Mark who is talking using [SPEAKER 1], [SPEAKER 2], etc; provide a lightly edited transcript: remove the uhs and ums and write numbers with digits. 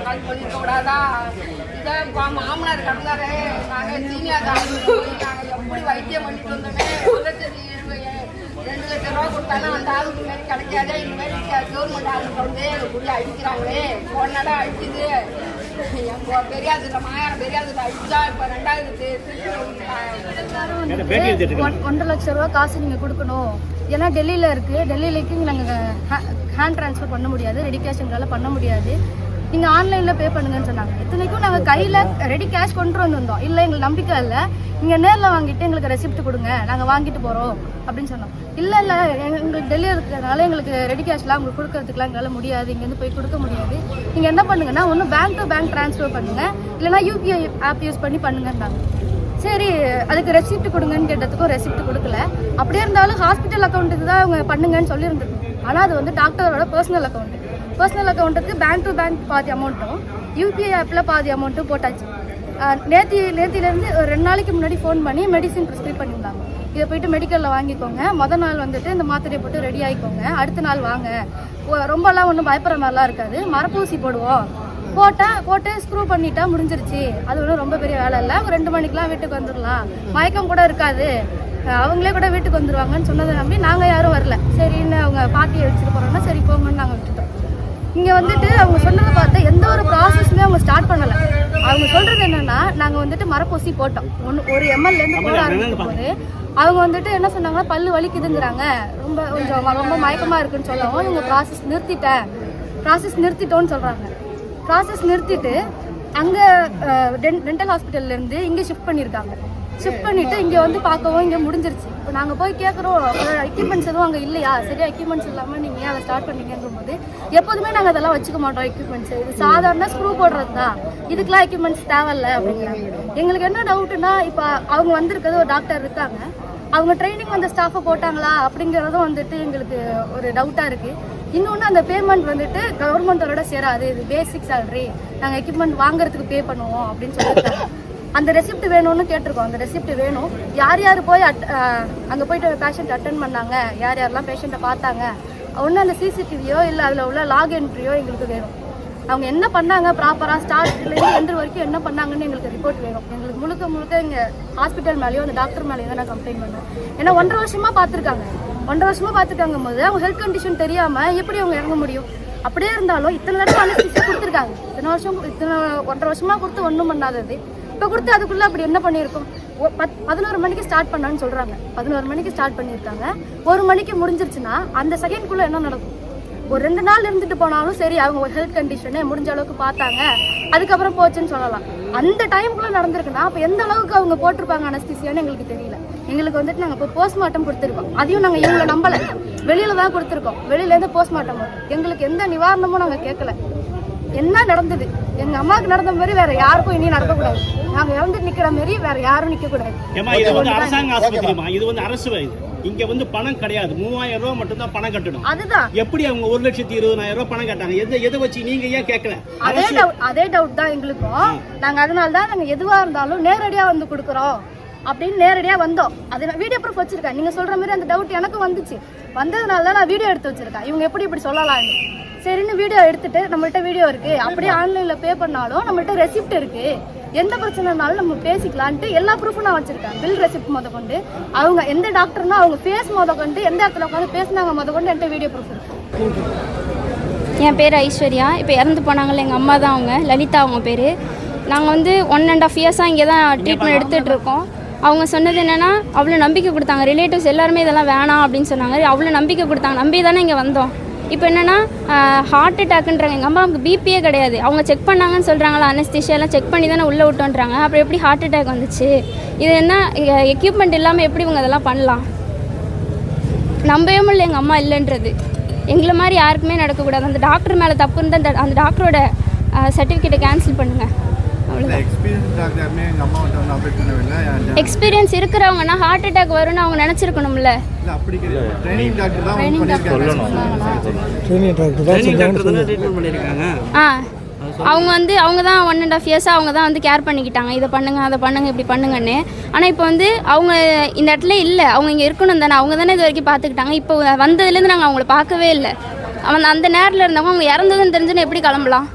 [SPEAKER 1] கால் பண்ணிருக்க கூடாதா? இதான் மாமனார் கடந்தாரு, நாங்கள் சீனியர் நாங்கள் எப்படி வைத்தியம் பண்ணிட்டு வந்தோமே, 2 லட்சம் ரூபா கொடுத்தாலும் அந்த ஆளுக்கு மாரி கிடைக்காதே. இந்த மாதிரி கவர்மெண்ட் ஆளுக்கு வந்து குடி அடிக்கிறாங்களே, போனாடா அடிக்குது. என் பெரியாதுல மாயாரம் பெரியாதுல அடிச்சா இப்போ 2வது
[SPEAKER 2] 1.5 லட்சம் ரூபா காசு நீங்கள் கொடுக்கணும். ஏன்னா டெல்லியில் இருக்குது, டெல்லியிலேக்கு நாங்கள் ஹேண்ட் ட்ரான்ஸ்ஃபர் பண்ண முடியாது, ரெடி கேஷ்ங்களால் பண்ண முடியாது, நீங்கள் ஆன்லைனில் பே பண்ணுங்கன்னு சொன்னாங்க. இத்தனைக்கும் நாங்கள் கையில் ரெடி கேஷ் கொண்டு வந்திருந்தோம். இல்லை எங்களுக்கு நம்பிக்கை இல்லை, நீங்கள் நேரில் வாங்கிட்டு எங்களுக்கு ரெசிப்ட் கொடுங்க, நாங்கள் வாங்கிட்டு போகிறோம் அப்படின்னு சொன்னோம். இல்லை எங்களுக்கு டெல்லி இருக்கிறதுனால எங்களுக்கு ரெடி கேஷ்லாம் உங்களுக்கு கொடுக்கறதுக்குலாம் எங்களால் முடியாது, இங்கேருந்து போய் கொடுக்க முடியாது. நீங்கள் என்ன பண்ணுங்கன்னா ஒன்று பேங்க் டு பேங்க் ட்ரான்ஸ்ஃபர் பண்ணுங்கள், இல்லைனா யூபிஐ ஆப் யூஸ் பண்ணி பண்ணுங்கன்றாங்க. சரி, அதுக்கு ரெசிப்ட் கொடுங்கன்னு கேட்டதுக்கும் ரெசிப்ட் கொடுக்கல. அப்படியே இருந்தாலும் ஹாஸ்பிட்டல் அக்கௌண்ட்டுக்கு தான் அவங்க பண்ணுங்கன்னு சொல்லியிருந்துருக்கோம். ஆனால் அது வந்து டாக்டரோட பர்சனல் அக்கௌண்ட்டுக்கு பேங்க் டு பேங்க் பாதி அமௌண்ட்டும் யூபிஐ ஆப்பில் பாதி அமௌண்ட்டும் போட்டாச்சு. நேத்திலேருந்து ஒரு 2 நாளைக்கு முன்னாடி ஃபோன் பண்ணி மெடிசின் ப்ரிஸ்கிரைப் பண்ணியிருந்தாங்க. இதை போயிட்டு மெடிக்கலில் வாங்கிக்கோங்க, மொதல் நாள் வந்துட்டு இந்த மாத்திரையை போட்டு ரெடி ஆகிக்கோங்க, அடுத்த நாள் வாங்க, ரொம்பலாம் ஒன்றும் பயப்படுற மாதிரிலாம் இருக்காது, மரப்பூசி போடுவோம், போட்டு ஸ்க்ரூ பண்ணிட்டா முடிஞ்சிருச்சு, அது ஒன்றும் ரொம்ப பெரிய வேலை இல்லை, ஒரு 2 மணிக்கெலாம் வீட்டுக்கு வந்துடலாம், மயக்கம் கூட இருக்காது, அவங்களே கூட வீட்டுக்கு வந்துடுவாங்கன்னு சொன்னதை நம்பி நாங்கள் யாரும் வரல. சரின்னு அவங்க பாட்டியை வச்சுட்டு போகிறோன்னா சரி போங்கன்னு நாங்கள் விட்டுட்டோம். இங்கே வந்துட்டு அவங்க சொன்னதை பார்த்து எந்த ஒரு ப்ராசஸுமே அவங்க ஸ்டார்ட் பண்ணலை. அவங்க சொல்கிறது என்னென்னா, நாங்கள் வந்துட்டு மரப்பூசி போட்டோம், 1 ml போட ஆரம்பிக்கும் போது அவங்க வந்துட்டு என்ன சொன்னாங்கன்னா பல்லு வலிக்குதுங்கிறாங்க, ரொம்ப மயக்கமாக இருக்குன்னு சொல்லவும் இவங்க ப்ராசஸ் நிறுத்திட்டோன்னு சொல்கிறாங்க. ப்ராசஸ் நிறுத்திட்டு அங்கே டென்டல் ஹாஸ்பிட்டல்லேருந்து இங்கே ஷிஃப்ட் பண்ணிவிட்டு இங்கே வந்து பார்க்கவும் இங்கே முடிஞ்சிருச்சு. இப்போ நாங்கள் போய் கேட்குறோம், எக்யூப்மெண்ட்ஸ் எதுவும் அங்கே இல்லையா, சரியா எக்யூப்மெண்ட்ஸ் இல்லாமல் நீங்கள் ஏன் அதை ஸ்டார்ட் பண்ணிங்கங்கும் போது எப்போதுமே நாங்கள் அதெல்லாம் வச்சுக்க மாட்டோம், எக்யூப்மெண்ட்ஸ் இது சாதாரண ஸ்க்ரூ போடுறது தான், இதுக்கெலாம் எக்யூப்மெண்ட்ஸ் தேவையில்லை அப்படிங்கிறாங்க. எங்களுக்கு என்ன டவுட்டுன்னா, இப்போ அவங்க வந்திருக்கிறது ஒரு டாக்டர் இருக்காங்க, அவங்க ட்ரைனிங் அந்த ஸ்டாஃபை போட்டாங்களா அப்படிங்கிறதும் வந்துட்டு எங்களுக்கு ஒரு டவுட்டாக இருக்குது. இன்னொன்று அந்த பேமெண்ட் வந்துட்டு கவர்மெண்ட்டோட சேராது, இது பேசிக் சேலரி, நாங்கள் எக்யூப்மெண்ட் வாங்குறதுக்கு பே பண்ணுவோம் அப்படின்னு சொல்லியிருக்காங்க. அந்த ரெசிப்ட் வேணும்னு கேட்டிருக்கோம், அந்த ரெசிப்ட் வேணும். யார் போய் அங்கே போயிட்டு பேஷண்ட் அட்டென்ட் பண்ணாங்க, யாரெல்லாம் பேஷண்ட்டை பார்த்தாங்க, ஒன்று அந்த சிசிடிவியோ இல்லை அதில் உள்ள லாக் என்ட்ரியோ எங்களுக்கு வேணும். அவங்க என்ன பண்ணாங்க ப்ராப்பராக ஸ்டார்ட்லேருந்து எந்த வரைக்கும் என்ன பண்ணாங்கன்னு எங்களுக்கு ரிப்போர்ட் வேணும். எங்களுக்கு முழுக்க இங்கே ஹாஸ்பிட்டல் மேலேயோ அந்த டாக்டர் மேலேயோ தான் நான் கம்ப்ளைண்ட் பண்ணுவேன். ஏன்னா 1.5 வருஷமாக பார்த்துருக்காங்க போது அவங்க ஹெல்த் கண்டிஷன் தெரியாமல் எப்படி அவங்க இறங்க முடியும்? அப்படியே இருந்தாலும் இத்தனை தடவை அனஸ்தீசியா கொடுத்துருக்காங்க, இத்தனை 1.5 வருஷமாக கொடுத்து ஒன்றும் பண்ணாதது, இப்போ கொடுத்து அதுக்குள்ளே அப்படி என்ன பண்ணியிருக்கோம்? 11 மணிக்கு ஸ்டார்ட் பண்ணான்னு சொல்கிறாங்க, 11 மணிக்கு ஸ்டார்ட் பண்ணியிருக்காங்க, 1 மணிக்கு முடிஞ்சிருச்சுன்னா அந்த செகண்ட்குள்ளே என்ன நடக்கும்? ஒரு 2 நாள் இருந்துட்டு போனாலும் சரி, அவங்க ஹெல்த் கண்டிஷனே முடிஞ்ச அளவுக்கு பார்த்தாங்க, அதுக்கப்புறம் போச்சுன்னு சொல்லலாம். அந்த டைமுக்குள்ளே நடந்திருக்குன்னா அப்போ எந்த அளவுக்கு அவங்க போட்டிருப்பாங்க அனஸ்தீசியான்னு எங்களுக்கு தெரியல. எங்களுக்கு வந்துட்டு நாங்கள் இப்போ போஸ்ட்மார்ட்டம் கொடுத்துருக்கோம், அதையும் நாங்கள் இவங்களை நம்பலை, வெளியில் தான் கொடுத்துருக்கோம், வெளியிலேருந்து போஸ்ட்மார்ட்டம். எங்களுக்கு எந்த நிவாரணமும் நாங்கள் கேட்கல. என்ன நடந்தது எங்கள் அம்மாவுக்கு நடந்த மாதிரி வேற யாருக்கும் இனி நடக்கக்கூடாது, நாங்கள் இறந்துட்டு நிற்கிற மாதிரி வேற யாரும் நிற்கக்கூடாது.
[SPEAKER 3] அரசாங்க ஆஸ்பத்திரிமா, இது வந்து அரசு இங்க வந்து பணம் கிடையாது, 3000 ரூபாய் மட்டும் தான் பணம் கட்டணும். அதுதான் எப்படி அவங்க 1,20,000 ரூபாய் பணம் கட்டாங்க? எதை வச்சு நீங்க ஏன் கேட்கல?
[SPEAKER 2] அதே டவுட் தான் எங்களுக்கும். நாங்க அதனால தான் நாங்க எதுவா இருந்தாலும் நேரடியா வந்து கொடுக்குறோம் அப்படின்னு நேரடியா வந்தோம். அது வீடியோ ப்ரூஃப் வச்சிருக்கேன். நீங்க சொல்ற மாதிரி அந்த டவுட் எனக்கும் வந்துச்சு, வந்ததுனால தான் நான் வீடியோ எடுத்து வச்சிருக்கேன். இவங்க இப்படி சொல்லலாம் சரின்னு வீடியோ எடுத்துட்டு, நம்மள்ட்ட வீடியோ இருக்கு, அப்படியே ஆன்லைன்ல பே பண்ணாலும் நம்மள்ட்ட ரெசிப்ட் இருக்கு, எந்த பிரச்சனைனாலும் நம்ம பேசிக்கலான்ட்டு எல்லா ப்ரூஃபும் நான் வச்சிருக்கேன். பில் ரெசிப்ட் கொண்டு, அவங்க எந்த டாக்டர்னா அவங்க ஃபேஸ் கொண்டு, எந்த இடத்துல உட்காந்து பேசினாங்க கொண்டு என்கிட்ட வீடியோ ப்ரூஃப் இருக்கு.
[SPEAKER 4] என் பேர் ஐஸ்வர்யா. இப்போ இறந்து போனாங்கல்ல எங்கள் அம்மா தான், அவங்க லலிதா அவங்க பேர். நாங்கள் வந்து 1.5 இயர்ஸாக இங்கே தான் ட்ரீட்மெண்ட் எடுத்துகிட்டு இருக்கோம். அவங்க சொன்னது என்னென்னா, அவ்வளோ நம்பிக்கை கொடுத்தாங்க, ரிலேட்டிவ்ஸ் எல்லாருமே இதெல்லாம் வேணாம் அப்படின்னு சொன்னாங்க, அவ்வளோ நம்பிக்கை கொடுத்தாங்க, நம்பி தானே இங்கே வந்தோம். இப்போ என்னென்னா ஹார்ட் அட்டாக்குன்றாங்க, எங்கள் அம்மாவுக்கு பிபியே கிடையாது, அவங்க செக் பண்ணாங்கன்னு சொல்கிறாங்களா, அனஸ்தீசியாலாம் செக் பண்ணி தானே உள்ளே விட்டோன்றாங்க, அப்புறம் எப்படி ஹார்ட் அட்டாக் வந்துச்சு? இது என்ன எக்யூப்மெண்ட் இல்லாமல் எப்படி இவங்க அதெல்லாம் பண்ணலாம்? நம்பவே முடியல எங்கள் அம்மா இல்லைன்றது. எங்களை மாதிரி யாருக்குமே நடக்கக்கூடாது. அந்த டாக்டர் மேலே தப்பு இருந்தால் அந்த டாக்டரோட சர்டிஃபிகேட்டை கேன்சல் பண்ணுங்கள். எக்ஸ்பீரியன்ஸ் இருக்கிறவங்கன்னா ஹார்ட் அட்டாக் வரும்னு அவங்க நினச்சிருக்கணும்ல. அவங்க தான் 1.5 இயர்ஸாக அவங்க தான் வந்து கேர் பண்ணிக்கிட்டாங்க, இதை பண்ணுங்க அதை பண்ணுங்க இப்படி பண்ணுங்கன்னு. ஆனால் இப்போ வந்து அவங்க இந்த இடத்துல இல்லை, அவங்க இங்கே இருக்கணும் தானே, அவங்க தானே இது வரைக்கும் பார்த்துக்கிட்டாங்க. இப்போ வந்ததுலேருந்து நாங்கள் அவங்கள பார்க்கவே இல்லை. அந்த நேரத்தில் இருந்தவங்க அவங்க இறந்ததுன்னு தெரிஞ்சுன்னு எப்படி கிளம்பலாம்?